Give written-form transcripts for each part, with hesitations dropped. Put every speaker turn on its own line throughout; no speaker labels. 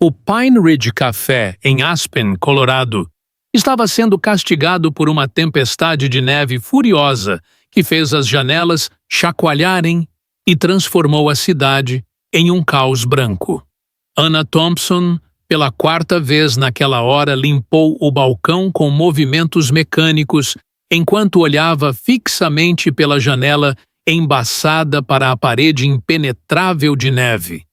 O Pine Ridge Café, em Aspen, Colorado, estava sendo castigado por uma tempestade de neve furiosa que fez as janelas chacoalharem e transformou a cidade em um caos branco. Anna Thompson, pela quarta vez naquela hora, limpou o balcão com movimentos mecânicos enquanto olhava fixamente pela janela embaçada para a parede impenetrável de neve.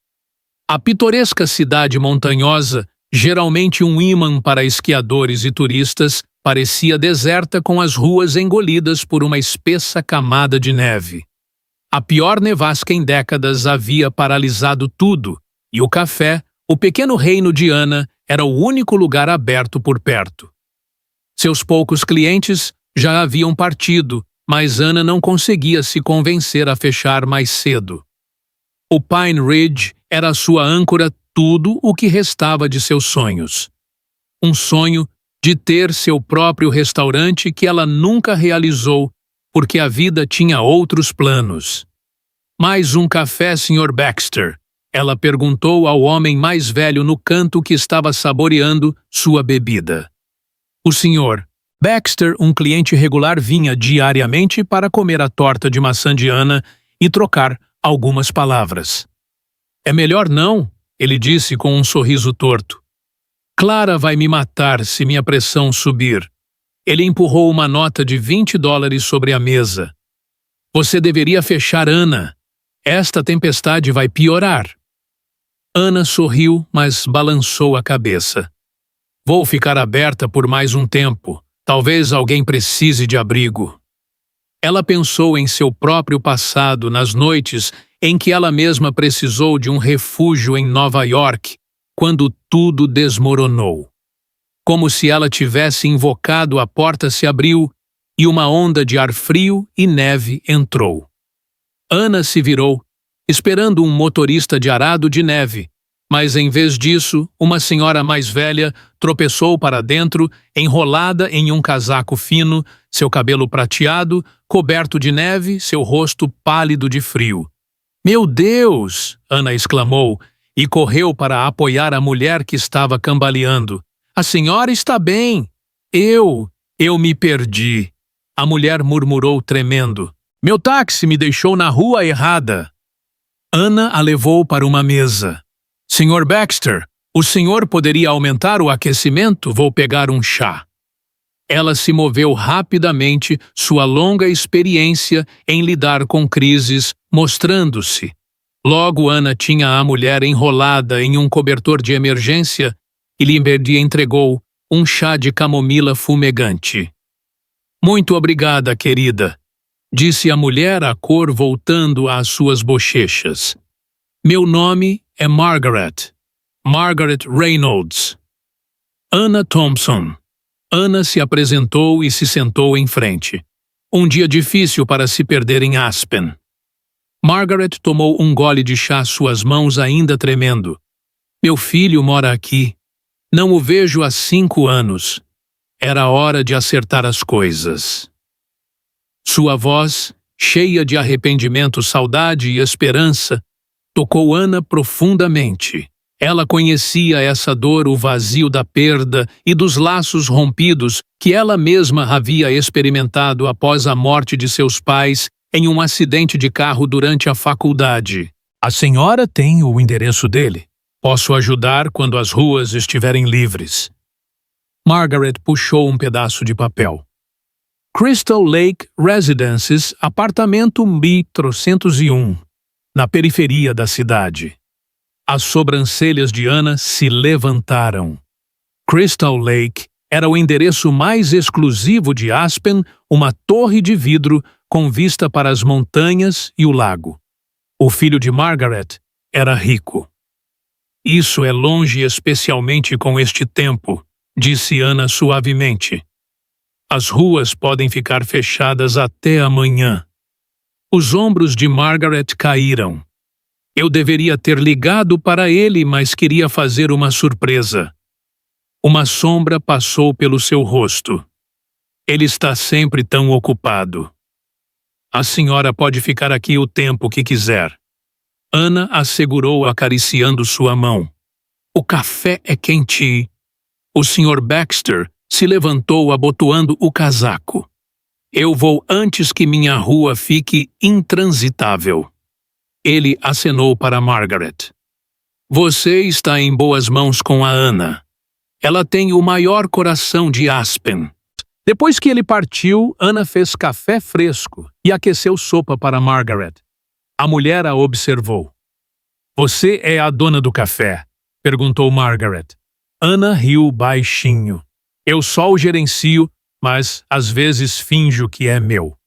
A pitoresca cidade montanhosa, geralmente um ímã para esquiadores e turistas, parecia deserta com as ruas engolidas por uma espessa camada de neve. A pior nevasca em décadas havia paralisado tudo, e o café, o pequeno reino de Anna, era o único lugar aberto por perto. Seus poucos clientes já haviam partido, mas Anna não conseguia se convencer a fechar mais cedo. O Pine Ridge era sua âncora, tudo o que restava de seus sonhos. Um sonho de ter seu próprio restaurante que ela nunca realizou, porque a vida tinha outros planos. Mais um café, Sr. Baxter? Ela perguntou ao homem mais velho no canto que estava saboreando sua bebida. O Sr. Baxter, um cliente regular, vinha diariamente para comer a torta de maçã de Anna e trocar algumas palavras. É melhor não, ele disse com um sorriso torto. Clara vai me matar se minha pressão subir. Ele empurrou uma nota de $20 sobre a mesa. Você deveria fechar, Anna. Esta tempestade vai piorar. Anna sorriu, mas balançou a cabeça. Vou ficar aberta por mais um tempo. Talvez alguém precise de abrigo. Ela pensou em seu próprio passado nas noites em que ela mesma precisou de um refúgio em Nova York, quando tudo desmoronou. Como se ela tivesse invocado, a porta se abriu e uma onda de ar frio e neve entrou. Anna se virou, esperando um motorista de arado de neve, mas em vez disso, uma senhora mais velha tropeçou para dentro, enrolada em um casaco fino, seu cabelo prateado, coberto de neve, seu rosto pálido de frio. Meu Deus! Anna exclamou e correu para apoiar a mulher que estava cambaleando. A senhora está bem! Eu me perdi. A mulher murmurou tremendo. Meu táxi me deixou na rua errada. Anna a levou para uma mesa. Sr. Baxter, o senhor poderia aumentar o aquecimento? Vou pegar um chá. Ela se moveu rapidamente, sua longa experiência em lidar com crises mostrando-se. Logo Anna tinha a mulher enrolada em um cobertor de emergência e lhe entregou um chá de camomila fumegante. Muito obrigada, querida, disse a mulher, a cor voltando às suas bochechas. Meu nome é Margaret Reynolds. Anna Thompson. Anna se apresentou e se sentou em frente. Um dia difícil para se perder em Aspen. Margaret tomou um gole de chá, suas mãos ainda tremendo. Meu filho mora aqui. Não o vejo há 5 anos. Era hora de acertar as coisas. Sua voz, cheia de arrependimento, saudade e esperança, tocou Anna profundamente. Ela conhecia essa dor, o vazio da perda e dos laços rompidos que ela mesma havia experimentado após a morte de seus pais em um acidente de carro durante a faculdade. A senhora tem o endereço dele. Posso ajudar quando as ruas estiverem livres. Margaret puxou um pedaço de papel. Crystal Lake Residences, apartamento 1301, na periferia da cidade. As sobrancelhas de Anna se levantaram. Crystal Lake era o endereço mais exclusivo de Aspen, uma torre de vidro com vista para as montanhas e o lago. O filho de Margaret era rico. Isso é longe, especialmente com este tempo, disse Anna suavemente. As ruas podem ficar fechadas até amanhã. Os ombros de Margaret caíram. Eu deveria ter ligado para ele, mas queria fazer uma surpresa. Uma sombra passou pelo seu rosto. Ele está sempre tão ocupado. A senhora pode ficar aqui o tempo que quiser. Anna assegurou, acariciando sua mão. O café é quente. O Sr. Baxter se levantou abotoando o casaco. Eu vou antes que minha rua fique intransitável. Ele acenou para Margaret. Você está em boas mãos com a Anna. Ela tem o maior coração de Aspen. Depois que ele partiu, Anna fez café fresco e aqueceu sopa para Margaret. A mulher a observou. Você é a dona do café? Perguntou Margaret. Anna riu baixinho. Eu só o gerencio, mas às vezes finjo que é meu.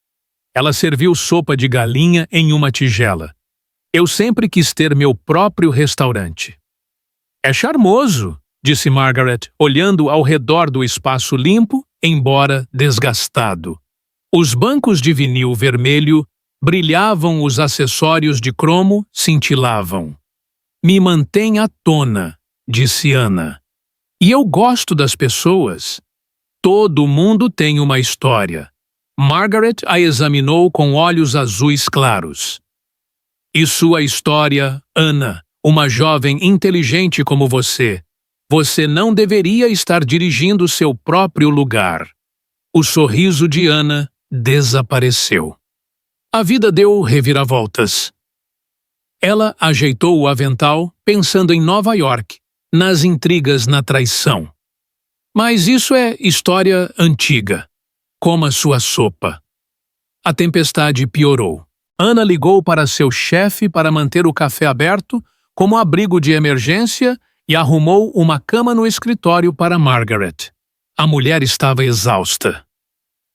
Ela serviu sopa de galinha em uma tigela. Eu sempre quis ter meu próprio restaurante. É charmoso, disse Margaret, olhando ao redor do espaço limpo, embora desgastado. Os bancos de vinil vermelho brilhavam, os acessórios de cromo cintilavam. Me mantém à tona, disse Anna. E eu gosto das pessoas. Todo mundo tem uma história. Margaret a examinou com olhos azuis claros. E sua história, Anna, uma jovem inteligente como você. Você não deveria estar dirigindo seu próprio lugar. O sorriso de Anna desapareceu. A vida deu reviravoltas. Ela ajeitou o avental, pensando em Nova York, nas intrigas na traição. Mas isso é história antiga. Coma sua sopa. A tempestade piorou. Anna ligou para seu chefe para manter o café aberto como abrigo de emergência e arrumou uma cama no escritório para Margaret. A mulher estava exausta.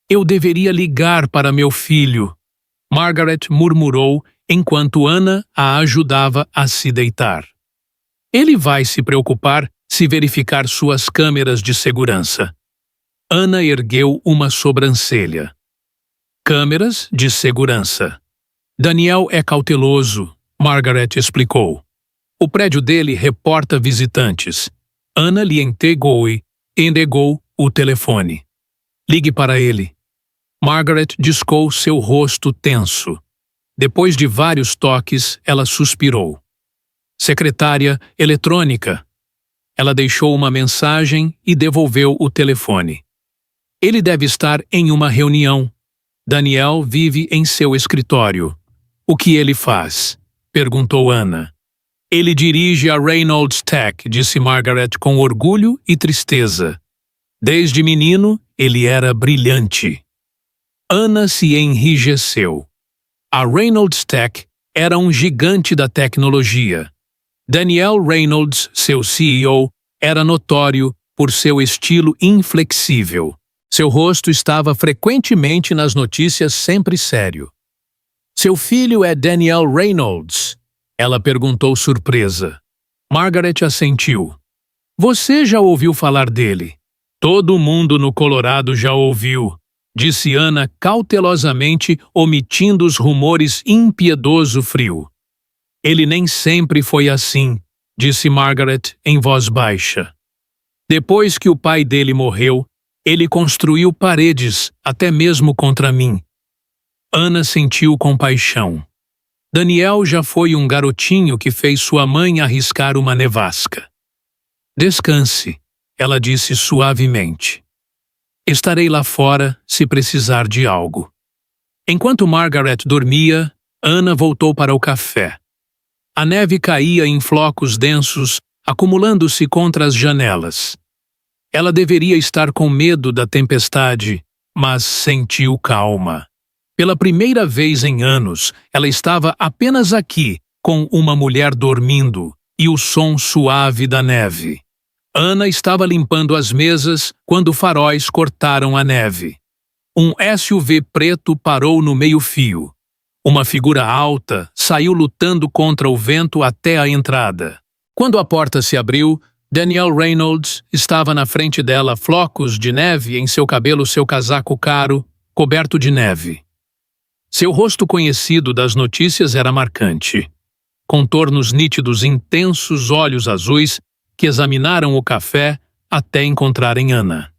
Eu deveria ligar para meu filho, Margaret murmurou enquanto Anna a ajudava a se deitar. Ele vai se preocupar se verificar suas câmeras de segurança. Anna ergueu uma sobrancelha. Câmeras de segurança. Daniel é cauteloso, Margaret explicou. O prédio dele reporta visitantes. Anna lhe entregou o telefone. Ligue para ele. Margaret discou seu rosto tenso. Depois de vários toques, ela suspirou. Secretária eletrônica. Ela deixou uma mensagem e devolveu o telefone. Ele deve estar em uma reunião. Daniel vive em seu escritório. O que ele faz? Perguntou Anna. Ele dirige a Reynolds Tech, disse Margaret com orgulho e tristeza. Desde menino, ele era brilhante. Anna se enrijeceu. A Reynolds Tech era um gigante da tecnologia. Daniel Reynolds, seu CEO, era notório por seu estilo inflexível. Seu rosto estava frequentemente nas notícias, sempre sério. Seu filho é Daniel Reynolds? Ela perguntou surpresa. Margaret assentiu. Você já ouviu falar dele? Todo mundo no Colorado já ouviu, disse Anna cautelosamente, omitindo os rumores impiedoso frio. Ele nem sempre foi assim, disse Margaret em voz baixa. Depois que o pai dele morreu, ele construiu paredes, até mesmo contra mim. Anna sentiu compaixão. Daniel já foi um garotinho que fez sua mãe arriscar uma nevasca. Descanse, ela disse suavemente. Estarei lá fora se precisar de algo. Enquanto Margaret dormia, Anna voltou para o café. A neve caía em flocos densos, acumulando-se contra as janelas. Ela deveria estar com medo da tempestade, mas sentiu calma. Pela primeira vez em anos, ela estava apenas aqui, com uma mulher dormindo, e o som suave da neve. Anna estava limpando as mesas quando faróis cortaram a neve. Um SUV preto parou no meio-fio. Uma figura alta saiu lutando contra o vento até a entrada. Quando a porta se abriu, Daniel Reynolds estava na frente dela, flocos de neve em seu cabelo, seu casaco caro, coberto de neve. Seu rosto conhecido das notícias era marcante. Contornos nítidos, intensos olhos azuis que examinaram o café até encontrarem Anna.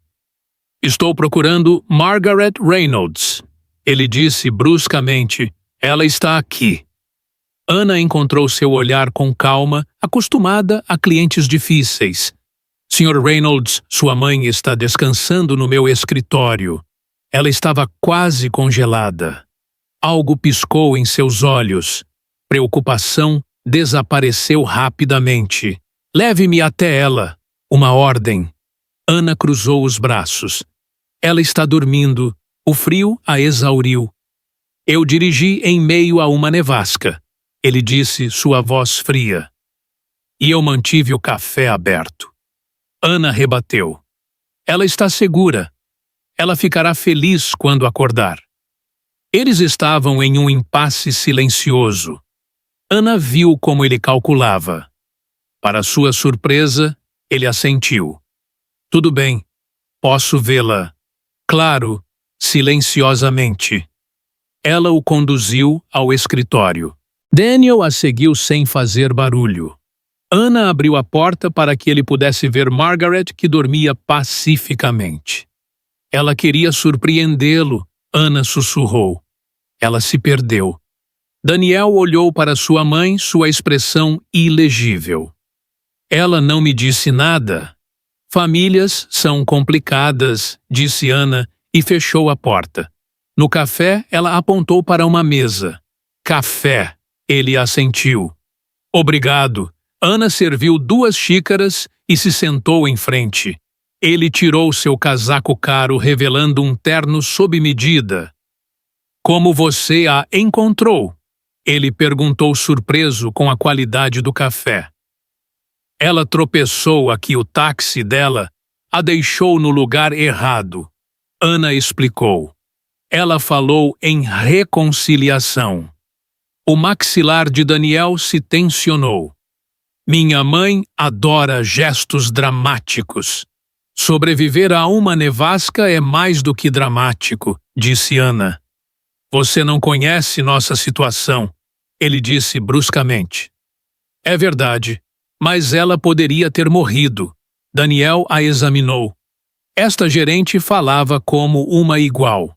Estou procurando Margaret Reynolds. Ele disse bruscamente, ela está aqui. Ana encontrou seu olhar com calma, acostumada a clientes difíceis. Sr. Reynolds, sua mãe está descansando no meu escritório. Ela estava quase congelada. Algo piscou em seus olhos. Preocupação desapareceu rapidamente. Leve-me até ela. Uma ordem. Ana cruzou os braços. Ela está dormindo. O frio a exauriu. Eu dirigi em meio a uma nevasca. Ele disse, sua voz fria. E eu mantive o café aberto. Ana rebateu. Ela está segura. Ela ficará feliz quando acordar. Eles estavam em um impasse silencioso. Ana viu como ele calculava. Para sua surpresa, ele assentiu. Tudo bem, posso vê-la. Claro, silenciosamente. Ela o conduziu ao escritório. Daniel a seguiu sem fazer barulho. Ana abriu a porta para que ele pudesse ver Margaret, que dormia pacificamente. Ela queria surpreendê-lo, Ana sussurrou. Ela se perdeu. Daniel olhou para sua mãe, sua expressão ilegível. Ela não me disse nada. Famílias são complicadas, disse Ana e fechou a porta. No café, ela apontou para uma mesa. Café, ele assentiu. Obrigado. Ana serviu 2 xícaras e se sentou em frente. Ele tirou seu casaco caro, revelando um terno sob medida. Como você a encontrou? Ele perguntou surpreso com a qualidade do café. Ela tropeçou aqui, o táxi dela a deixou no lugar errado. Ana explicou. Ela falou em reconciliação. O maxilar de Daniel se tensionou. Minha mãe adora gestos dramáticos. Sobreviver a uma nevasca é mais do que dramático, disse Ana. Você não conhece nossa situação, ele disse bruscamente. É verdade, mas ela poderia ter morrido. Daniel a examinou. Esta gerente falava como uma igual.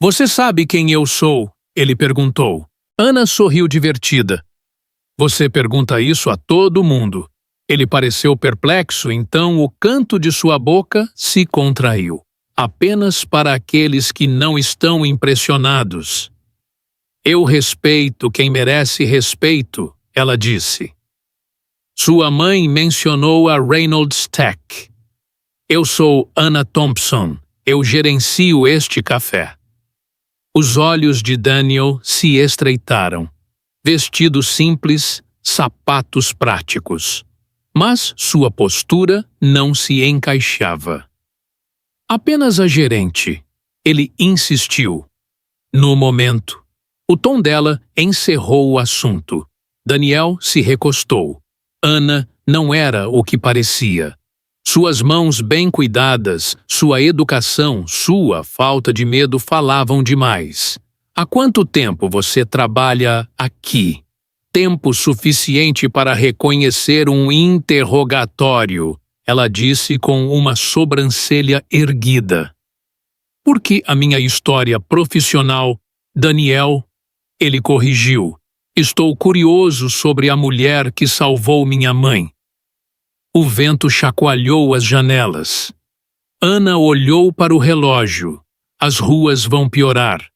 Você sabe quem eu sou? Ele perguntou. Ana sorriu divertida. Você pergunta isso a todo mundo. Ele pareceu perplexo, então o canto de sua boca se contraiu. Apenas para aqueles que não estão impressionados. Eu respeito quem merece respeito, ela disse. Sua mãe mencionou a Reynolds Tech. Eu sou Anna Thompson. Eu gerencio este café. Os olhos de Daniel se estreitaram. Vestido simples, sapatos práticos. Mas sua postura não se encaixava. Apenas a gerente. Ele insistiu. No momento, o tom dela encerrou o assunto. Daniel se recostou. Ana não era o que parecia. Suas mãos bem cuidadas, sua educação, sua falta de medo falavam demais. Há quanto tempo você trabalha aqui? Tempo suficiente para reconhecer um interrogatório, ela disse com uma sobrancelha erguida. Por que a minha história profissional, Daniel? Ele corrigiu. Estou curioso sobre a mulher que salvou minha mãe. O vento chacoalhou as janelas. Ana olhou para o relógio. As ruas vão piorar.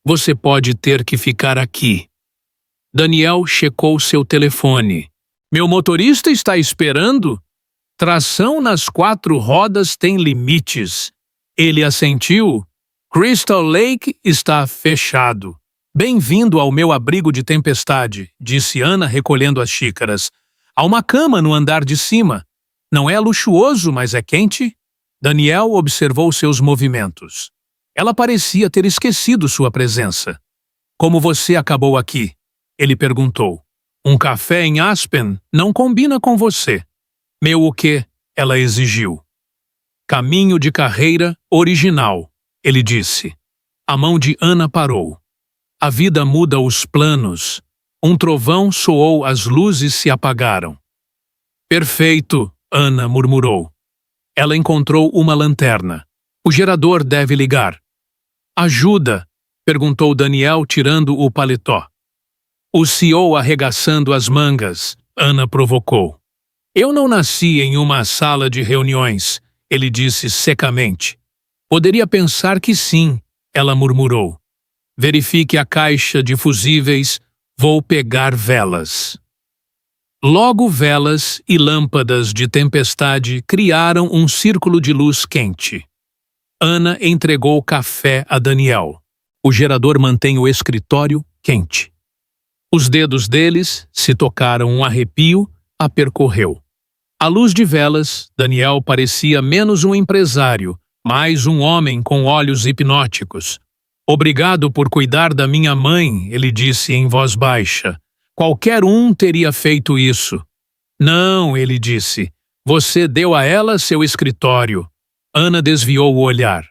Você pode ter que ficar aqui. Daniel checou seu telefone. Meu motorista está esperando? Tração nas 4 rodas tem limites. Ele assentiu. Crystal Lake está fechado. Bem-vindo ao meu abrigo de tempestade, disse Ana recolhendo as xícaras. Há uma cama no andar de cima. Não é luxuoso, mas é quente? Daniel observou seus movimentos. Ela parecia ter esquecido sua presença. Como você acabou aqui? Ele perguntou. Um café em Aspen não combina com você. Meu o quê? Ela exigiu. Caminho de carreira original, ele disse. A mão de Ana parou. A vida muda os planos. Um trovão soou, as luzes se apagaram. Perfeito, Ana murmurou. Ela encontrou uma lanterna. O gerador deve ligar. Ajuda? Perguntou Daniel tirando o paletó. O CEO arregaçando as mangas, Ana provocou. Eu não nasci em uma sala de reuniões, ele disse secamente. Poderia pensar que sim, ela murmurou. Verifique a caixa de fusíveis, vou pegar velas. Logo velas e lâmpadas de tempestade criaram um círculo de luz quente. Ana entregou café a Daniel. O gerador mantém o escritório quente. Os dedos deles se tocaram um arrepio, a percorreu. À luz de velas, Daniel parecia menos um empresário, mais um homem com olhos hipnóticos. Obrigado por cuidar da minha mãe, ele disse em voz baixa. Qualquer um teria feito isso. Não, ele disse. Você deu a ela seu escritório. Ana desviou o olhar.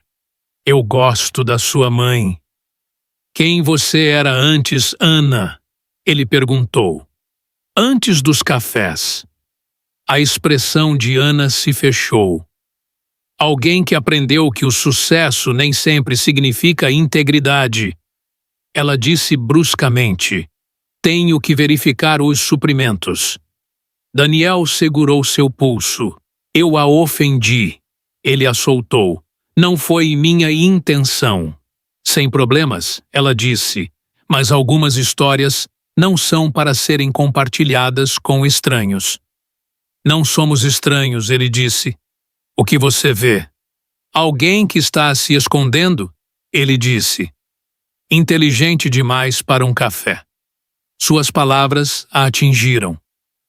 Eu gosto da sua mãe. Quem você era antes, Ana? Ele perguntou. Antes dos cafés. A expressão de Ana se fechou. Alguém que aprendeu que o sucesso nem sempre significa integridade. Ela disse bruscamente. Tenho que verificar os suprimentos. Daniel segurou seu pulso. Eu a ofendi. Ele a soltou. Não foi minha intenção. Sem problemas, ela disse, mas algumas histórias não são para serem compartilhadas com estranhos. Não somos estranhos, ele disse. O que você vê? Alguém que está se escondendo? Ele disse. Inteligente demais para um café. Suas palavras a atingiram.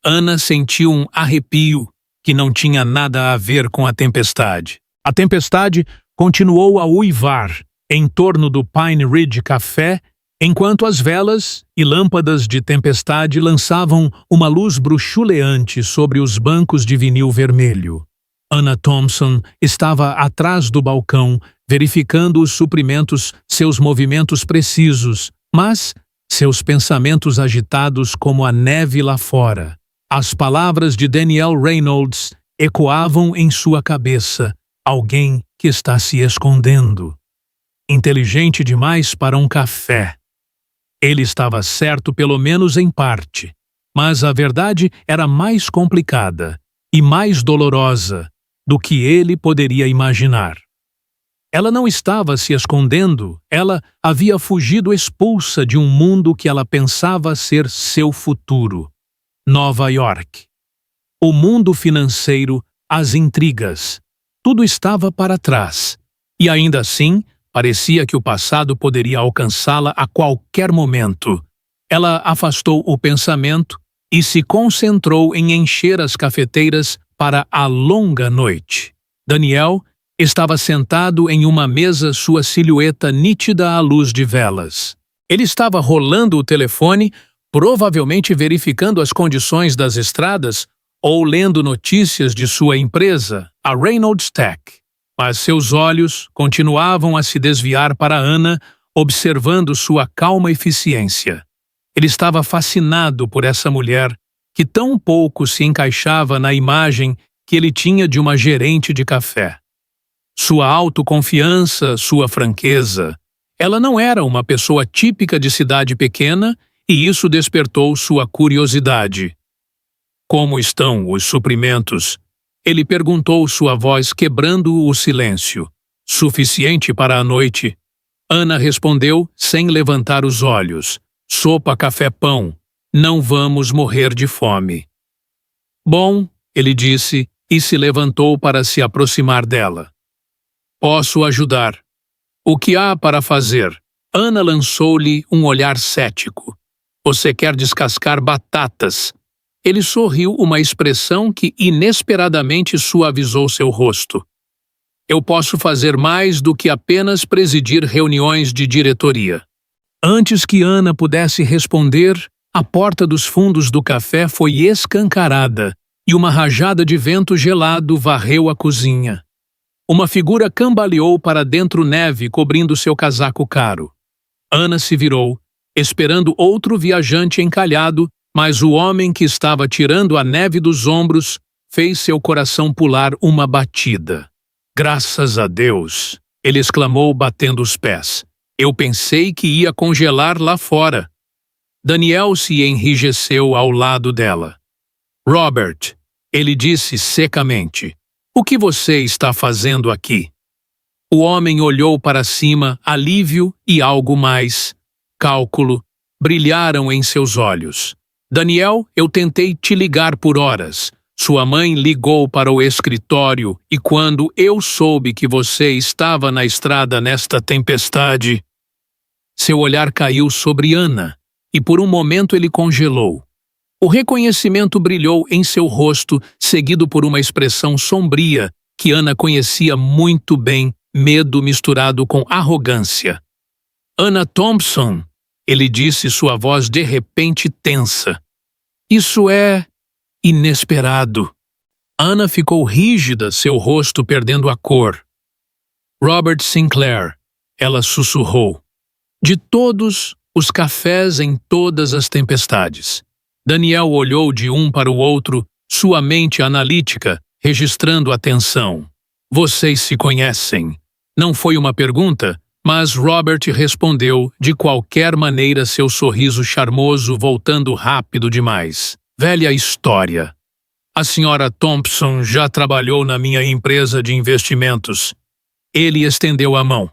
Ana sentiu um arrepio que não tinha nada a ver com a tempestade. A tempestade continuou a uivar em torno do Pine Ridge Café, enquanto as velas e lâmpadas de tempestade lançavam uma luz bruxuleante sobre os bancos de vinil vermelho. Ana Thompson estava atrás do balcão, verificando os suprimentos, seus movimentos precisos, mas seus pensamentos agitados como a neve lá fora. As palavras de Daniel Reynolds ecoavam em sua cabeça. Alguém que está se escondendo. Inteligente demais para um café. Ele estava certo pelo menos em parte, mas a verdade era mais complicada e mais dolorosa do que ele poderia imaginar. Ela não estava se escondendo, ela havia fugido expulsa de um mundo que ela pensava ser seu futuro. Nova York. O mundo financeiro, as intrigas. Tudo estava para trás. E ainda assim, parecia que o passado poderia alcançá-la a qualquer momento. Ela afastou o pensamento e se concentrou em encher as cafeteiras para a longa noite. Daniel estava sentado em uma mesa, sua silhueta nítida à luz de velas. Ele estava rolando o telefone, provavelmente verificando as condições das estradas ou lendo notícias de sua empresa, a Reynolds Tech. Mas seus olhos continuavam a se desviar para Ana, observando sua calma eficiência. Ele estava fascinado por essa mulher, que tão pouco se encaixava na imagem que ele tinha de uma gerente de café. Sua autoconfiança, sua franqueza. Ela não era uma pessoa típica de cidade pequena e isso despertou sua curiosidade. Como estão os suprimentos? Ele perguntou, sua voz quebrando o silêncio. Suficiente para a noite? Ana respondeu sem levantar os olhos. Sopa, café, pão. Não vamos morrer de fome. Bom, ele disse e se levantou para se aproximar dela. Posso ajudar. O que há para fazer? Ana lançou-lhe um olhar cético. Você quer descascar batatas? Ele sorriu, uma expressão que inesperadamente suavizou seu rosto. Eu posso fazer mais do que apenas presidir reuniões de diretoria. Antes que Ana pudesse responder, a porta dos fundos do café foi escancarada e uma rajada de vento gelado varreu a cozinha. Uma figura cambaleou para dentro, neve cobrindo seu casaco caro. Ana se virou, esperando outro viajante encalhado, mas o homem que estava tirando a neve dos ombros fez seu coração pular uma batida. Graças a Deus! Ele exclamou, batendo os pés. Eu pensei que ia congelar lá fora. Daniel se enrijeceu ao lado dela. Robert, ele disse secamente, o que você está fazendo aqui? O homem olhou para cima, alívio e algo mais. Cálculo brilharam em seus olhos. Daniel, eu tentei te ligar por horas. Sua mãe ligou para o escritório e quando eu soube que você estava na estrada nesta tempestade... Seu olhar caiu sobre Ana e por um momento ele congelou. O reconhecimento brilhou em seu rosto, seguido por uma expressão sombria que Ana conhecia muito bem, medo misturado com arrogância. Ana Thompson, ele disse, sua voz de repente tensa. Isso é inesperado. Ana ficou rígida, seu rosto perdendo a cor. Robert Sinclair, ela sussurrou. De todos os cafés em todas as tempestades. Daniel olhou de um para o outro, sua mente analítica, registrando a tensão. Vocês se conhecem. Não foi uma pergunta, mas Robert respondeu, de qualquer maneira seu sorriso charmoso voltando rápido demais. Velha história. A senhora Thompson já trabalhou na minha empresa de investimentos. Ele estendeu a mão.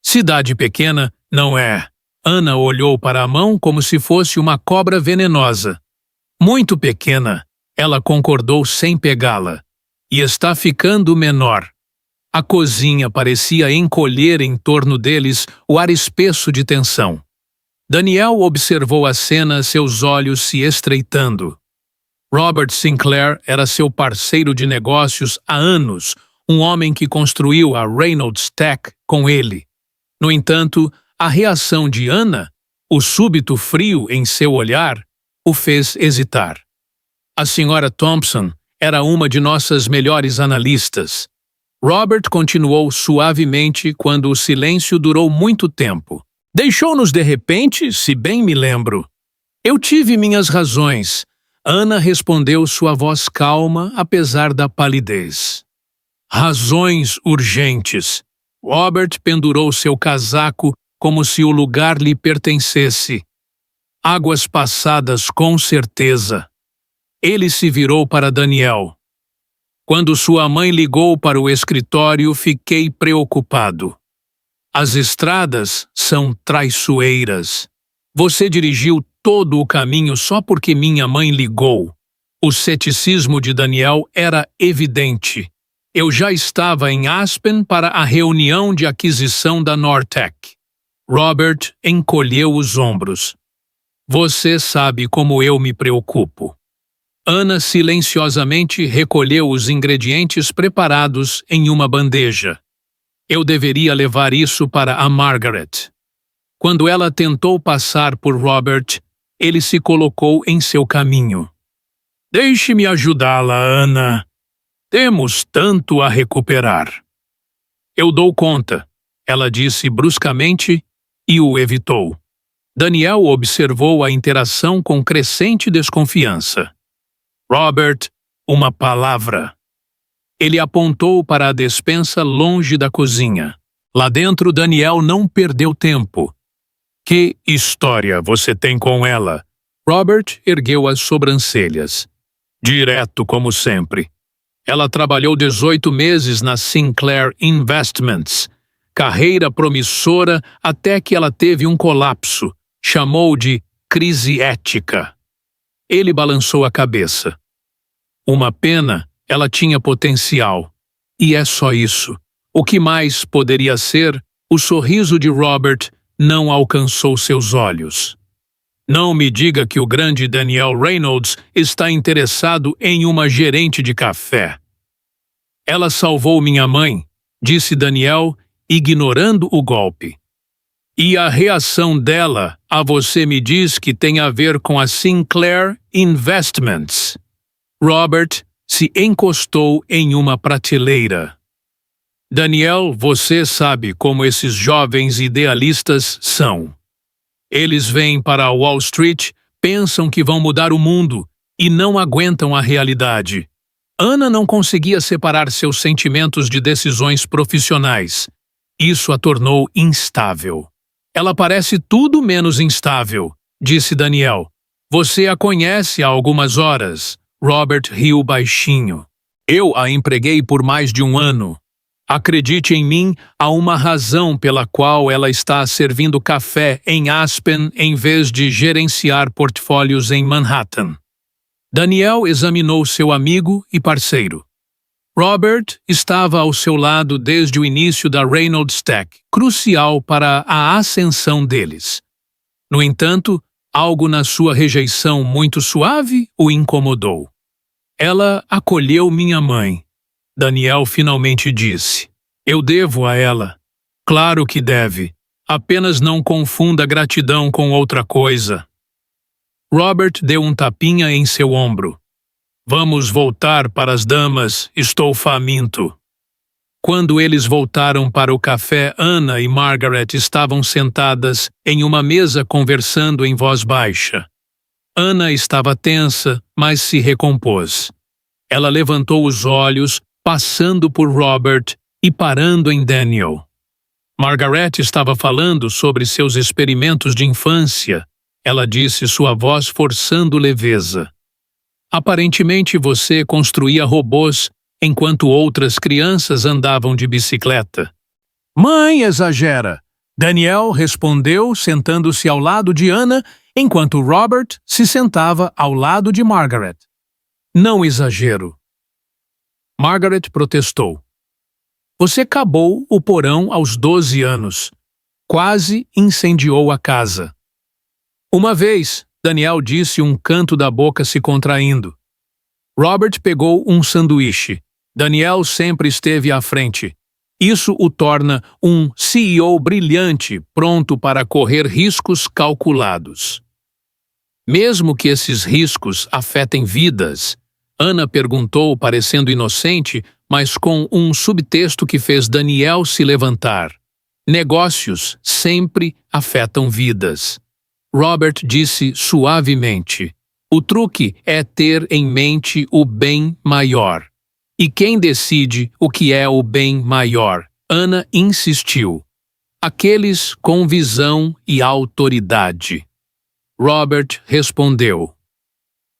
Cidade pequena, não é? Ana olhou para a mão como se fosse uma cobra venenosa. Muito pequena, ela concordou sem pegá-la. E está ficando menor. A cozinha parecia encolher em torno deles o ar espesso de tensão. Daniel observou a cena, seus olhos se estreitando. Robert Sinclair era seu parceiro de negócios há anos, um homem que construiu a Reynolds Tech com ele. No entanto, a reação de Ana, o súbito frio em seu olhar, o fez hesitar. A senhora Thompson era uma de nossas melhores analistas. Robert continuou suavemente quando o silêncio durou muito tempo. Deixou-nos de repente, se bem me lembro. Eu tive minhas razões. Ana respondeu, sua voz calma, apesar da palidez. Razões urgentes. Robert pendurou seu casaco como se o lugar lhe pertencesse. Águas passadas, com certeza. Ele se virou para Daniel. Quando sua mãe ligou para o escritório, fiquei preocupado. As estradas são traiçoeiras. Você dirigiu todo o caminho só porque minha mãe ligou. O ceticismo de Daniel era evidente. Eu já estava em Aspen para a reunião de aquisição da Nortec. Robert encolheu os ombros. Você sabe como eu me preocupo. Ana silenciosamente recolheu os ingredientes preparados em uma bandeja. Eu deveria levar isso para a Margaret. Quando ela tentou passar por Robert, ele se colocou em seu caminho. Deixe-me ajudá-la, Ana. Temos tanto a recuperar. Eu dou conta, ela disse bruscamente e o evitou. Daniel observou a interação com crescente desconfiança. Robert, uma palavra. Ele apontou para a despensa longe da cozinha. Lá dentro, Daniel não perdeu tempo. Que história você tem com ela? Robert ergueu as sobrancelhas. Direto como sempre. Ela trabalhou 18 meses na Sinclair Investments. Carreira promissora até que ela teve um colapso. Chamou de crise ética. Ele balançou a cabeça. Uma pena, ela tinha potencial. E é só isso. O que mais poderia ser? O sorriso de Robert não alcançou seus olhos. Não me diga que o grande Daniel Reynolds está interessado em uma gerente de café. Ela salvou minha mãe, disse Daniel, ignorando o golpe. E a reação dela a você me diz que tem a ver com a Sinclair Investments. Robert se encostou em uma prateleira. Daniel, você sabe como esses jovens idealistas são. Eles vêm para Wall Street, pensam que vão mudar o mundo e não aguentam a realidade. Ana não conseguia separar seus sentimentos de decisões profissionais. Isso a tornou instável. Ela parece tudo menos instável. disse Daniel. Você a conhece há algumas horas. Robert riu baixinho. Eu a empreguei por mais de um ano. Acredite em mim, há uma razão pela qual ela está servindo café em Aspen em vez de gerenciar portfólios em Manhattan. Daniel examinou seu amigo e parceiro. Robert estava ao seu lado desde o início da Reynolds Tech, crucial para a ascensão deles. No entanto, algo na sua rejeição muito suave o incomodou. Ela acolheu minha mãe. Daniel finalmente disse. Eu devo a ela. Claro que deve. Apenas não confunda gratidão com outra coisa. Robert deu um tapinha em seu ombro. Vamos voltar para as damas, estou faminto. Quando eles voltaram para o café, Anna e Margaret estavam sentadas em uma mesa conversando em voz baixa. Anna estava tensa, mas se recompôs. Ela levantou os olhos, passando por Robert e parando em Daniel. Margaret estava falando sobre seus experimentos de infância. Ela disse, sua voz forçando leveza. Aparentemente você construía robôs enquanto outras crianças andavam de bicicleta. Mãe exagera. Daniel respondeu, sentando-se ao lado de Anna, enquanto Robert se sentava ao lado de Margaret. Não exagero. Margaret protestou. Você acabou o porão aos 12 anos. Quase incendiou a casa. Uma vez, Daniel disse, um canto da boca se contraindo. Robert pegou um sanduíche. Daniel sempre esteve à frente. Isso o torna um CEO brilhante, pronto para correr riscos calculados. Mesmo que esses riscos afetem vidas, Anna perguntou, parecendo inocente, mas com um subtexto que fez Daniel se levantar. Negócios sempre afetam vidas. Robert disse suavemente. O truque é ter em mente o bem maior. E quem decide o que é o bem maior? Anna insistiu. Aqueles com visão e autoridade. Robert respondeu.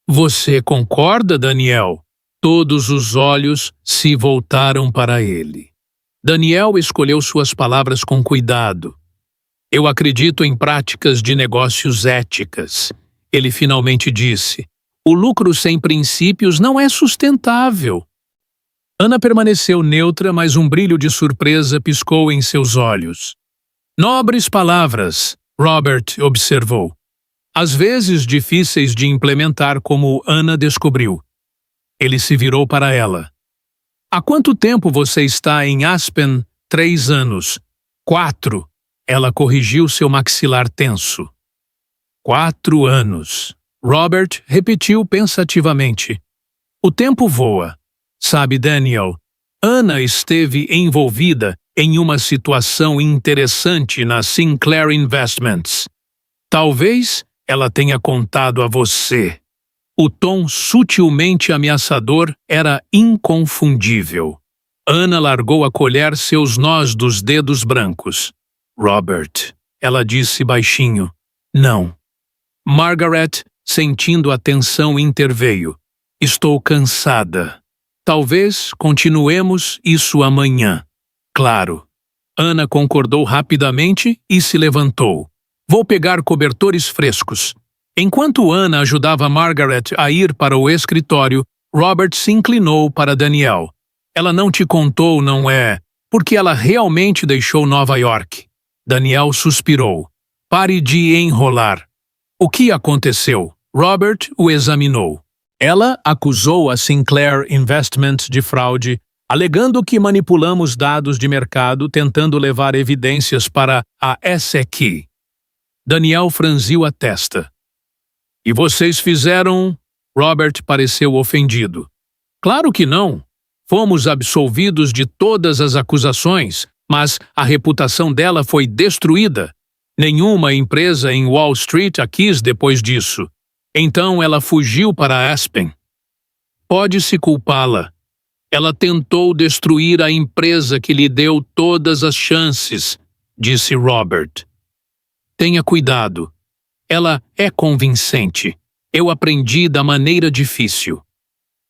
Você concorda, Daniel? Todos os olhos se voltaram para ele. Daniel escolheu suas palavras com cuidado. Eu acredito em práticas de negócios éticas. Ele finalmente disse. O lucro sem princípios não é sustentável. Anna permaneceu neutra, mas um brilho de surpresa piscou em seus olhos. Nobres palavras, Robert observou. Às vezes difíceis de implementar, como Anna descobriu. Ele se virou para ela. Há quanto tempo você está em Aspen? 3 anos. 4. Ela corrigiu seu maxilar tenso. 4 anos. Robert repetiu pensativamente. O tempo voa. Sabe, Daniel, Anna esteve envolvida em uma situação interessante na Sinclair Investments. Talvez ela tenha contado a você. O tom sutilmente ameaçador era inconfundível. Anna largou a colher seus nós dos dedos brancos. Robert, ela disse baixinho. Não. Margaret, sentindo a tensão, interveio. Estou cansada. Talvez continuemos isso amanhã. Claro. Anna concordou rapidamente e se levantou. Vou pegar cobertores frescos. Enquanto Anna ajudava Margaret a ir para o escritório, Robert se inclinou para Daniel. Ela não te contou, não é? Porque ela realmente deixou Nova York. Daniel suspirou. Pare de enrolar. O que aconteceu? Robert o examinou. Ela acusou a Sinclair Investments de fraude, alegando que manipulamos dados de mercado tentando levar evidências para a SEC. Daniel franziu a testa. E vocês fizeram? Robert pareceu ofendido. Claro que não. Fomos absolvidos de todas as acusações, mas a reputação dela foi destruída. Nenhuma empresa em Wall Street a quis depois disso. Então ela fugiu para Aspen. Pode-se culpá-la. Ela tentou destruir a empresa que lhe deu todas as chances, disse Robert. Tenha cuidado. Ela é convincente. Eu aprendi da maneira difícil.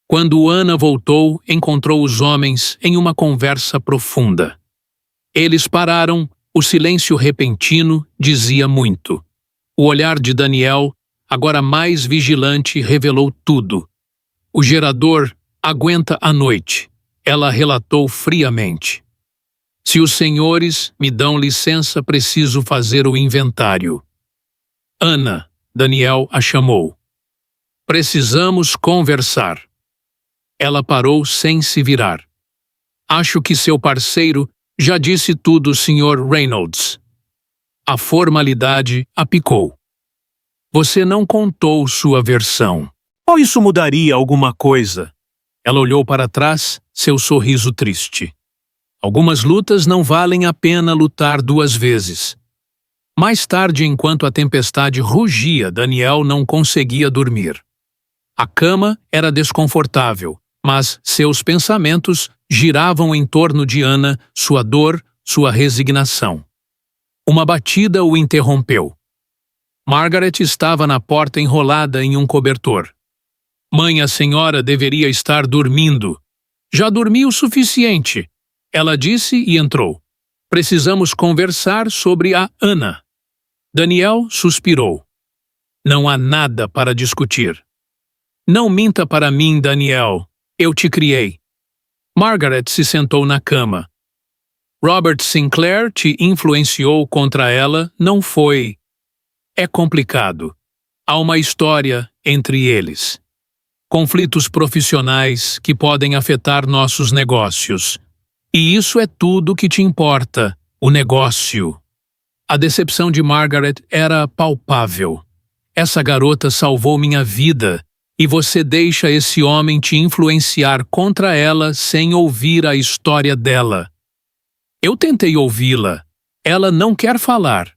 Quando Ana voltou, encontrou os homens em uma conversa profunda. Eles pararam, o silêncio repentino dizia muito. O olhar de Daniel, agora mais vigilante, revelou tudo. O gerador aguenta a noite. Ela relatou friamente. Se os senhores me dão licença, preciso fazer o inventário. Ana, Daniel a chamou. Precisamos conversar. Ela parou sem se virar. Acho que seu parceiro já disse tudo, Sr. Reynolds. A formalidade a picou. Você não contou sua versão. Ou isso mudaria alguma coisa? Ela olhou para trás, seu sorriso triste. Algumas lutas não valem a pena lutar duas vezes. Mais tarde, enquanto a tempestade rugia, Daniel não conseguia dormir. A cama era desconfortável, mas seus pensamentos giravam em torno de Ana, sua dor, sua resignação. Uma batida o interrompeu. Margaret estava na porta enrolada em um cobertor. Mãe, a senhora deveria estar dormindo. Já dormi o suficiente, ela disse e entrou. Precisamos conversar sobre a Ana. Daniel suspirou. Não há nada para discutir. Não minta para mim, Daniel. Eu te criei. Margaret se sentou na cama. Robert Sinclair te influenciou contra ela, não foi? É complicado. Há uma história entre eles. Conflitos profissionais que podem afetar nossos negócios. E isso é tudo que te importa, o negócio. A decepção de Margaret era palpável. Essa garota salvou minha vida, e você deixa esse homem te influenciar contra ela sem ouvir a história dela. Eu tentei ouvi-la. Ela não quer falar.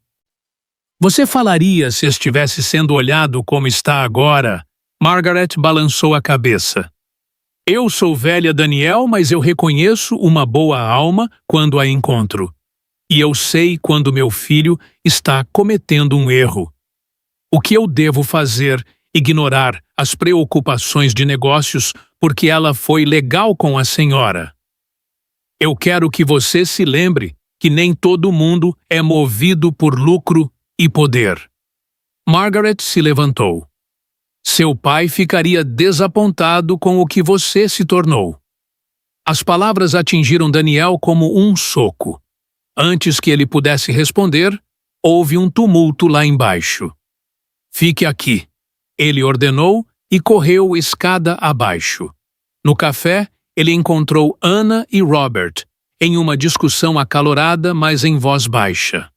Você falaria se estivesse sendo olhado como está agora? Margaret balançou a cabeça. Eu sou velha, Daniel, mas eu reconheço uma boa alma quando a encontro. E eu sei quando meu filho está cometendo um erro. O que eu devo fazer? Ignorar as preocupações de negócios porque ela foi legal com a senhora. Eu quero que você se lembre que nem todo mundo é movido por lucro e poder. Margaret se levantou. Seu pai ficaria desapontado com o que você se tornou. As palavras atingiram Daniel como um soco. Antes que ele pudesse responder, houve um tumulto lá embaixo. Fique aqui, ele ordenou e correu escada abaixo. No café, ele encontrou Ana e Robert, em uma discussão acalorada, mas em voz baixa.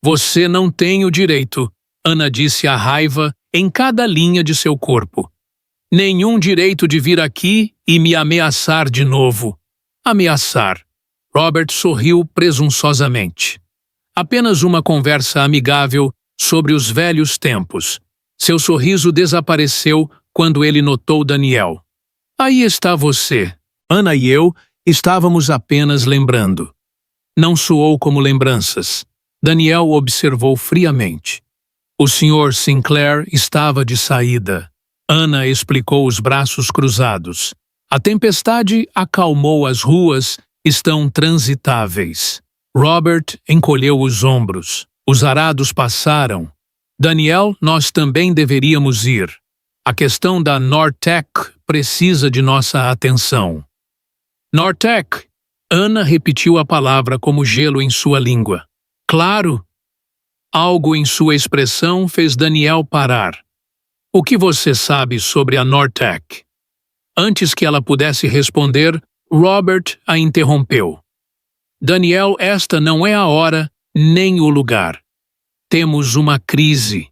Você não tem o direito, Ana disse a raiva em cada linha de seu corpo. Nenhum direito de vir aqui e me ameaçar de novo. Ameaçar. Robert sorriu presunçosamente. Apenas uma conversa amigável sobre os velhos tempos. Seu sorriso desapareceu quando ele notou Daniel. Aí está você. Ana e eu estávamos apenas lembrando. Não soou como lembranças. Daniel observou friamente. O Sr. Sinclair estava de saída. Ana explicou, os braços cruzados. A tempestade acalmou as ruas, estão transitáveis. Robert encolheu os ombros. Os arados passaram. Daniel, nós também deveríamos ir. A questão da Nortec precisa de nossa atenção. Nortec. Ana repetiu a palavra como gelo em sua língua. Claro. Algo em sua expressão fez Daniel parar. O que você sabe sobre a Nortec? Antes que ela pudesse responder, Robert a interrompeu. Daniel, esta não é a hora nem o lugar. Temos uma crise.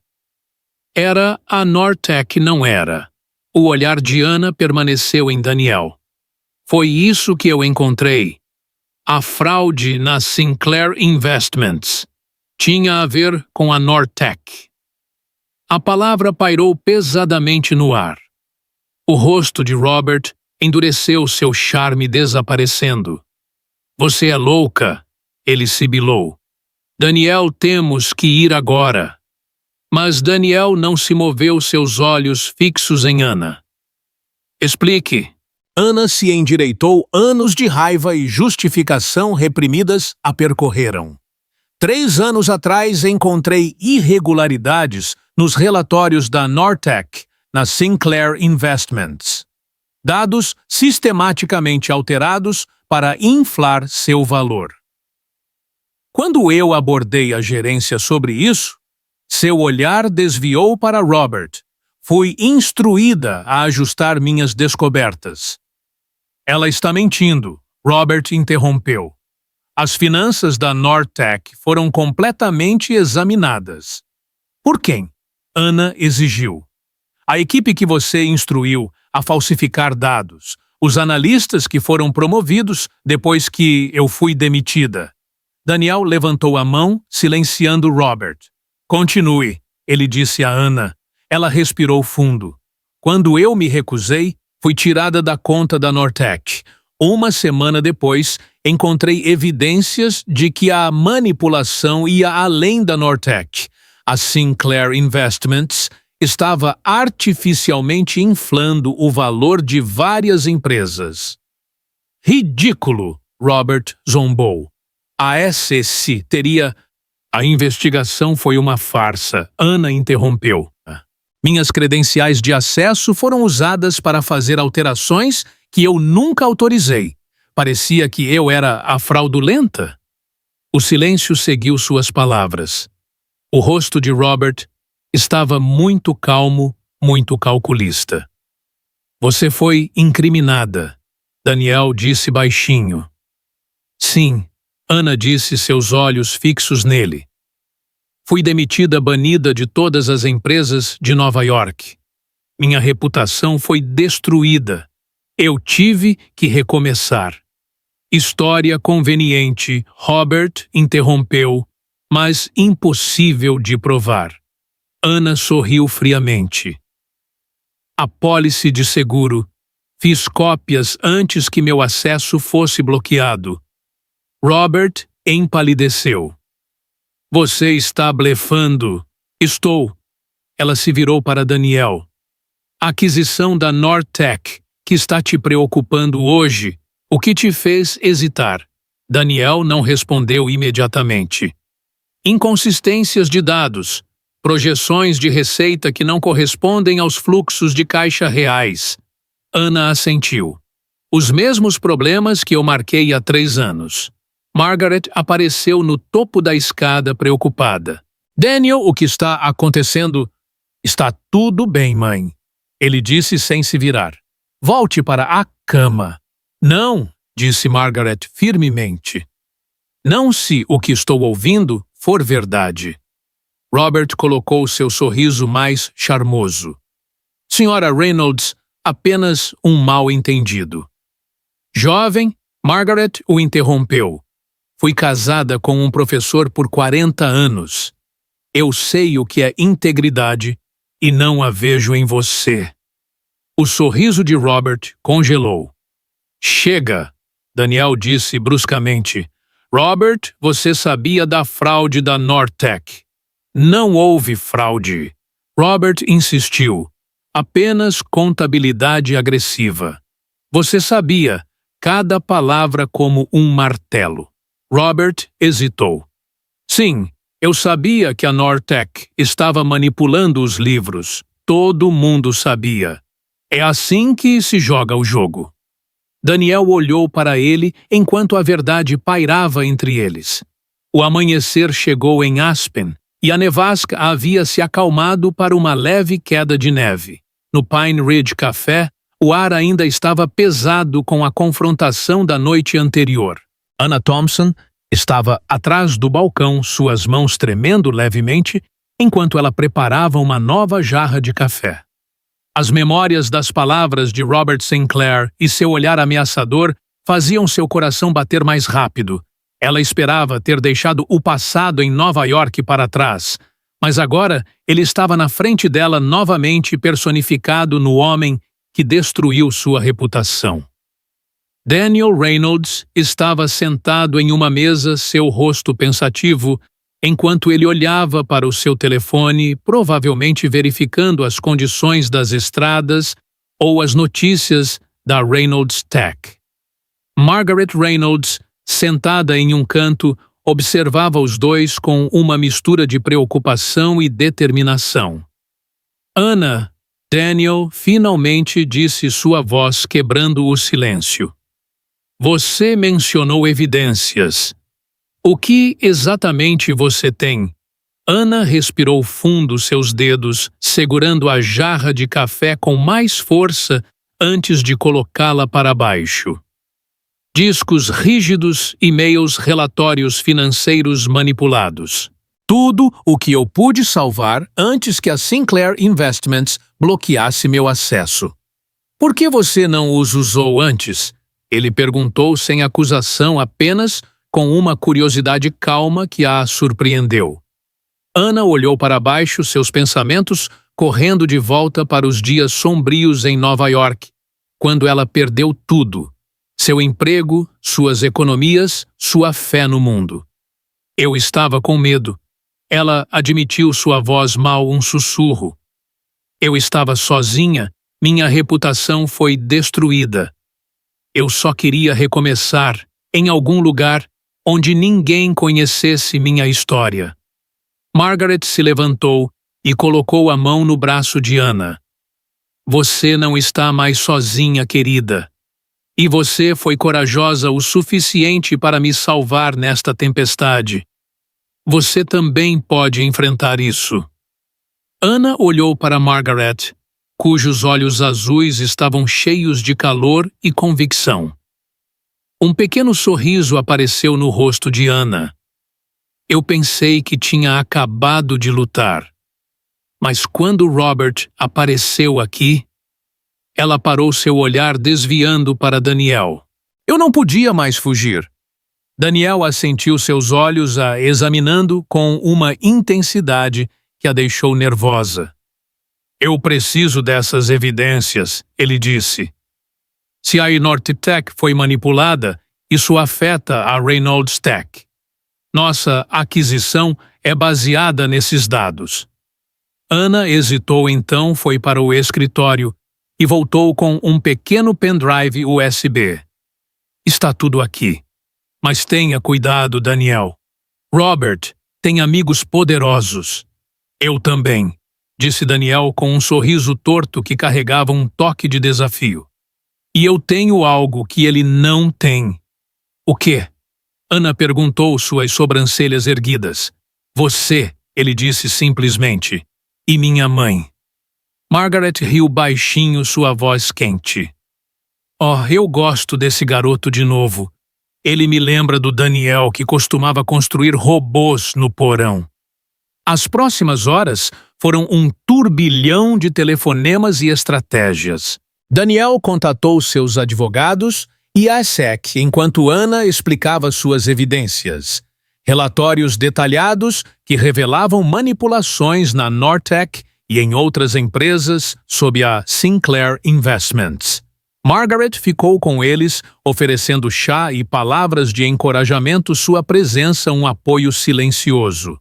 Era a Nortec, não era. O olhar de Ana permaneceu em Daniel. Foi isso que eu encontrei. A fraude na Sinclair Investments tinha a ver com a Nortec. A palavra pairou pesadamente no ar. O rosto de Robert endureceu, seu charme desaparecendo. Você é louca, ele sibilou. Daniel, temos que ir agora. Mas Daniel não se moveu, seus olhos fixos em Ana. Explique.
Ana se endireitou. Anos de raiva e justificação reprimidas a percorreram. 3 anos atrás encontrei irregularidades nos relatórios da Nortec, na Sinclair Investments. Dados sistematicamente alterados para inflar seu valor. Quando eu abordei a gerência sobre isso, seu olhar desviou para Robert. Fui instruída a ajustar minhas descobertas. Ela está mentindo, Robert interrompeu. As finanças da Nortec foram completamente examinadas. Por quem? Ana exigiu. A equipe que você instruiu a falsificar dados, os analistas que foram promovidos depois que eu fui demitida. Daniel levantou a mão, silenciando Robert. Continue, ele disse a Ana. Ela respirou fundo. Quando eu me recusei, fui tirada da conta da Nortec. 1 semana depois, encontrei evidências de que a manipulação ia além da Nortec. A Sinclair Investments estava artificialmente inflando o valor de várias empresas. Ridículo, Robert zombou. A SEC teria... A investigação foi uma farsa, Ana interrompeu. Minhas credenciais de acesso foram usadas para fazer alterações que eu nunca autorizei. Parecia que eu era a fraudulenta. O silêncio seguiu suas palavras. O rosto de Robert estava muito calmo, muito calculista. Você foi incriminada, Daniel disse baixinho. Sim, Ana disse, seus olhos fixos nele. Fui demitida, banida de todas as empresas de Nova York. Minha reputação foi destruída. Eu tive que recomeçar. História conveniente, Robert interrompeu, mas impossível de provar. Ana sorriu friamente. Apólice de seguro. Fiz cópias antes que meu acesso fosse bloqueado. Robert empalideceu. Você está blefando. Estou. Ela se virou para Daniel. A aquisição da Nortec, que está te preocupando hoje, o que te fez hesitar? Daniel não respondeu imediatamente. Inconsistências de dados, projeções de receita que não correspondem aos fluxos de caixa reais. Ana assentiu. Os mesmos problemas que eu marquei há 3 anos. Margaret apareceu no topo da escada preocupada. Daniel, o que está acontecendo? Está tudo bem, mãe. Ele disse sem se virar. Volte para a cama. Não, disse Margaret firmemente. Não se o que estou ouvindo for verdade. Robert colocou seu sorriso mais charmoso. Senhora Reynolds, apenas um mal-entendido. Jovem, Margaret o interrompeu. Fui casada com um professor por 40 anos. Eu sei o que é integridade e não a vejo em você. O sorriso de Robert congelou. Chega, Daniel disse bruscamente. Robert, você sabia da fraude da Nortec. Não houve fraude. Robert insistiu. Apenas contabilidade agressiva. Você sabia, cada palavra como um martelo. Robert hesitou. Sim, eu sabia que a Nortec estava manipulando os livros. Todo mundo sabia. É assim que se joga o jogo. Daniel olhou para ele enquanto a verdade pairava entre eles. O amanhecer chegou em Aspen e a nevasca havia se acalmado para uma leve queda de neve. No Pine Ridge Café, o ar ainda estava pesado com a confrontação da noite anterior. Anna Thompson estava atrás do balcão, suas mãos tremendo levemente, enquanto ela preparava uma nova jarra de café. As memórias das palavras de Robert Sinclair e seu olhar ameaçador faziam seu coração bater mais rápido. Ela esperava ter deixado o passado em Nova York para trás, mas agora ele estava na frente dela novamente personificado no homem que destruiu sua reputação. Daniel Reynolds estava sentado em uma mesa, seu rosto pensativo,
enquanto ele olhava para o seu telefone, provavelmente verificando as condições das estradas ou as notícias da Reynolds Tech. Margaret Reynolds, sentada em um canto, observava os dois com uma mistura de preocupação e determinação. Anna, Daniel finalmente disse, sua voz quebrando o silêncio. Você mencionou evidências. O que exatamente você tem? Anna respirou fundo seus dedos, segurando a jarra de café com mais força antes de colocá-la para baixo. Discos rígidos, e-mails, relatórios financeiros manipulados. Tudo o que eu pude salvar antes que a Sinclair Investments bloqueasse meu acesso. Por que você não os usou antes? Ele perguntou sem acusação, apenas com uma curiosidade calma que a surpreendeu. Anna olhou para baixo, seus pensamentos correndo de volta para os dias sombrios em Nova York, quando ela perdeu tudo. Seu emprego, suas economias, sua fé no mundo. Eu estava com medo. Ela admitiu, sua voz mal um sussurro. Eu estava sozinha, minha reputação foi destruída. Eu só queria recomeçar, em algum lugar onde ninguém conhecesse minha história. Margaret se levantou e colocou a mão no braço de Anna. Você não está mais sozinha, querida. E você foi corajosa o suficiente para me salvar nesta tempestade. Você também pode enfrentar isso. Anna olhou para Margaret, cujos olhos azuis estavam cheios de calor e convicção. Um pequeno sorriso apareceu no rosto de Anna. Eu pensei que tinha acabado de lutar. Mas quando Robert apareceu aqui, ela parou, seu olhar desviando para Daniel. Eu não podia mais fugir. Daniel assentiu, seus olhos a examinando com uma intensidade que a deixou nervosa. Eu preciso dessas evidências, ele disse. Se a Nortec foi manipulada, isso afeta a Reynolds Tech. Nossa aquisição é baseada nesses dados. Anna hesitou, então foi para o escritório e voltou com um pequeno pendrive USB. Está tudo aqui. Mas tenha cuidado, Daniel. Robert tem amigos poderosos. Eu também, disse Daniel com um sorriso torto que carregava um toque de desafio. E eu tenho algo que ele não tem. O quê? Anna perguntou, suas sobrancelhas erguidas. Você, ele disse simplesmente. E minha mãe. Margaret riu baixinho, sua voz quente. Oh, eu gosto desse garoto de novo. Ele me lembra do Daniel que costumava construir robôs no porão. As próximas horas foram um turbilhão de telefonemas e estratégias. Daniel contatou seus advogados e a SEC enquanto Anna explicava suas evidências. Relatórios detalhados que revelavam manipulações na Nortec e em outras empresas sob a Sinclair Investments. Margaret ficou com eles, oferecendo chá e palavras de encorajamento, sua presença um apoio silencioso.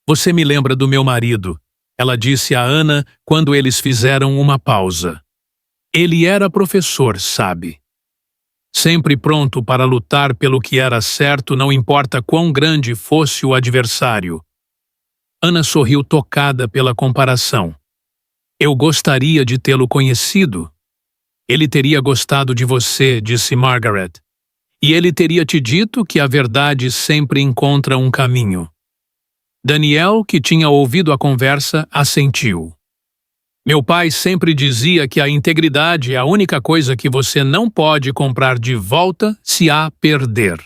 Você me lembra do meu marido, ela disse a Anna quando eles fizeram uma pausa. Ele era professor, sabe? Sempre pronto para lutar pelo que era certo, não importa quão grande fosse o adversário. Anna sorriu, tocada pela comparação. Eu gostaria de tê-lo conhecido. Ele teria gostado de você, disse Margaret. E ele teria te dito que a verdade sempre encontra um caminho. Daniel, que tinha ouvido a conversa, assentiu. Meu pai sempre dizia que a integridade é a única coisa que você não pode comprar de volta se a perder.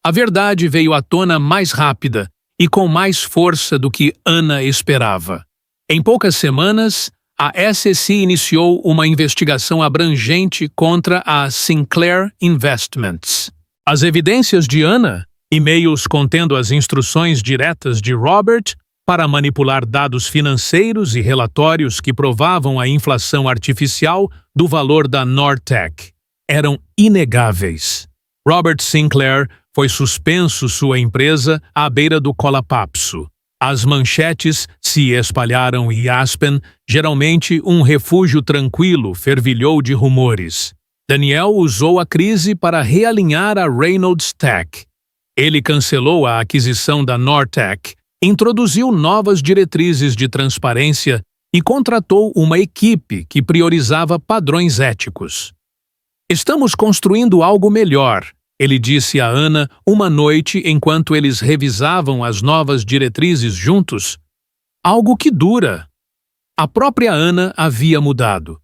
A verdade veio à tona mais rápida e com mais força do que Anna esperava. Em poucas semanas, a SEC iniciou uma investigação abrangente contra a Sinclair Investments. As evidências de Anna, e-mails contendo as instruções diretas de Robert para manipular dados financeiros e relatórios que provavam a inflação artificial do valor da Nortec, eram inegáveis.
Robert Sinclair foi suspenso sua empresa à beira do colapso. As manchetes se espalharam e Aspen, geralmente um refúgio tranquilo, fervilhou de rumores. Daniel usou a crise para realinhar a Reynolds Tech. Ele cancelou a aquisição da Nortec, introduziu novas diretrizes de transparência e contratou uma equipe que priorizava padrões éticos. "Estamos construindo algo melhor", ele disse a Anna uma noite enquanto eles revisavam as novas diretrizes juntos. "Algo que dura." A própria Anna havia mudado.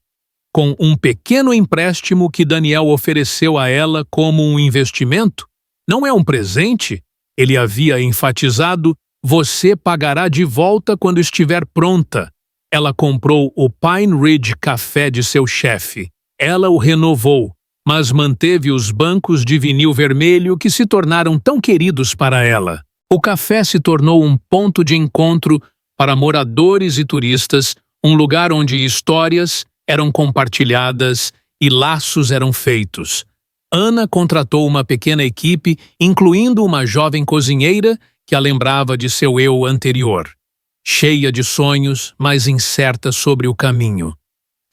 Com um pequeno empréstimo que Daniel ofereceu a ela como um investimento, não é um presente, ele havia enfatizado, "você pagará de volta quando estiver pronta." Ela comprou o Pine Ridge Café de seu chefe. Ela o renovou, mas manteve os bancos de vinil vermelho que se tornaram tão queridos para ela. O café se tornou um ponto de encontro para moradores e turistas, um lugar onde histórias eram compartilhadas e laços eram feitos. Anna contratou uma pequena equipe, incluindo uma jovem cozinheira que a lembrava de seu eu anterior. Cheia de sonhos, mas incerta sobre o caminho.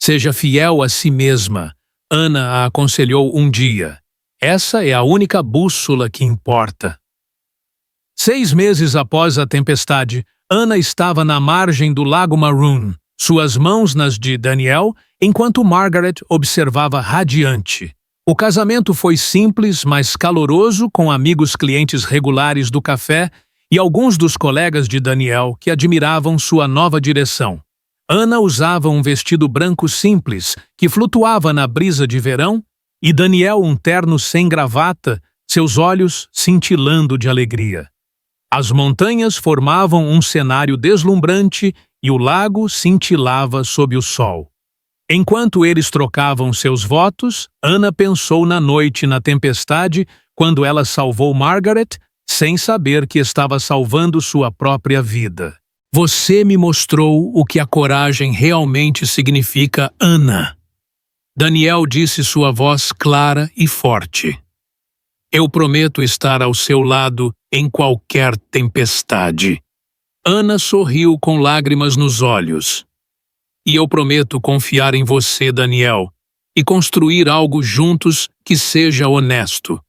"Seja fiel a si mesma", Anna a aconselhou um dia. "Essa é a única bússola que importa." 6 meses após a tempestade, Anna estava na margem do Lago Maroon, suas mãos nas de Daniel, enquanto Margaret observava radiante. O casamento foi simples, mas caloroso, com amigos clientes regulares do café e alguns dos colegas de Daniel que admiravam sua nova direção. Anna usava um vestido branco simples, que flutuava na brisa de verão, e Daniel um terno sem gravata, seus olhos cintilando de alegria. As montanhas formavam um cenário deslumbrante e o lago cintilava sob o sol. Enquanto eles trocavam seus votos, Anna pensou na noite na tempestade, quando ela salvou Margaret, sem saber que estava salvando sua própria vida. "Você me mostrou o que a coragem realmente significa, Anna." Daniel disse sua voz clara e forte. "Eu prometo estar ao seu lado em qualquer tempestade." Anna sorriu com lágrimas nos olhos. "E eu prometo confiar em você, Daniel, e construir algo juntos que seja honesto."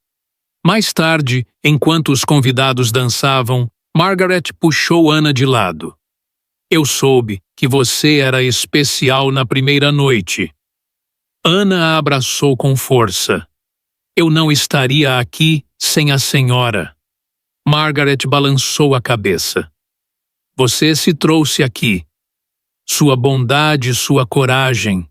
Mais tarde, enquanto os convidados dançavam, Margaret puxou Anna de lado. "Eu soube que você era especial na primeira noite." Anna a abraçou com força. "Eu não estaria aqui sem a senhora." Margaret balançou a cabeça. "Você se trouxe aqui. Sua bondade, sua coragem."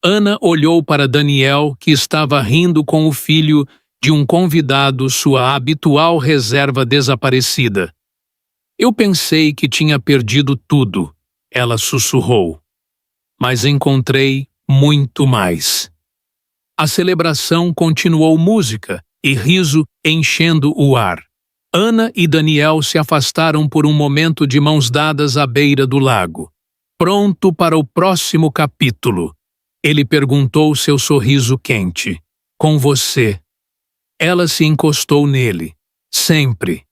Anna olhou para Daniel, que estava rindo com o filho de um convidado, sua habitual reserva desaparecida. "Eu pensei que tinha perdido tudo", ela sussurrou. "Mas encontrei muito mais." A celebração continuou música e riso enchendo o ar. Anna e Daniel se afastaram por um momento de mãos dadas à beira do lago. "Pronto para o próximo capítulo?" Ele perguntou, seu sorriso quente. "Com você." Ela se encostou nele. "Sempre."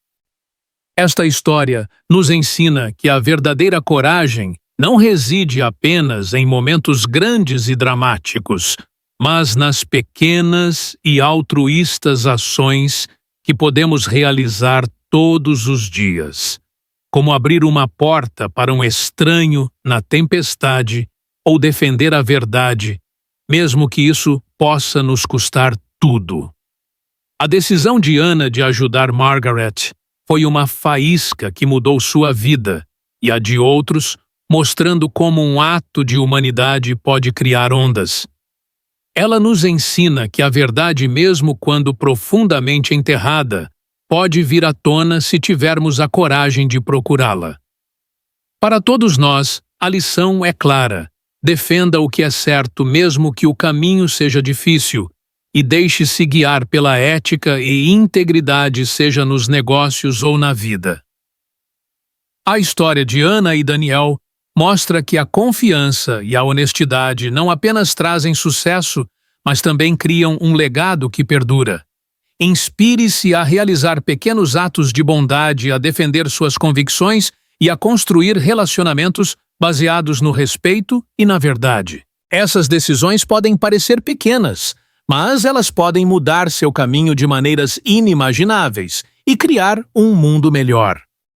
Esta história nos ensina que a verdadeira coragem não reside apenas em momentos grandes e dramáticos, mas nas pequenas e altruístas ações que podemos realizar todos os dias, como abrir uma porta para um estranho na tempestade ou defender a verdade, mesmo que isso possa nos custar tudo. A decisão de Anna de ajudar Margaret foi uma faísca que mudou sua vida, e a de outros, mostrando como um ato de humanidade pode criar ondas. Ela nos ensina que a verdade, mesmo quando profundamente enterrada, pode vir à tona se tivermos a coragem de procurá-la. Para todos nós, a lição é clara: defenda o que é certo, mesmo que o caminho seja difícil, e deixe-se guiar pela ética e integridade, seja nos negócios ou na vida. A história de Anna e Daniel mostra que a confiança e a honestidade não apenas trazem sucesso, mas também criam um legado que perdura.
Inspire-se a realizar pequenos atos de bondade, a defender suas convicções e a construir relacionamentos baseados no respeito e na verdade. Essas decisões podem parecer pequenas, mas elas podem mudar seu caminho de maneiras inimagináveis e criar um mundo melhor.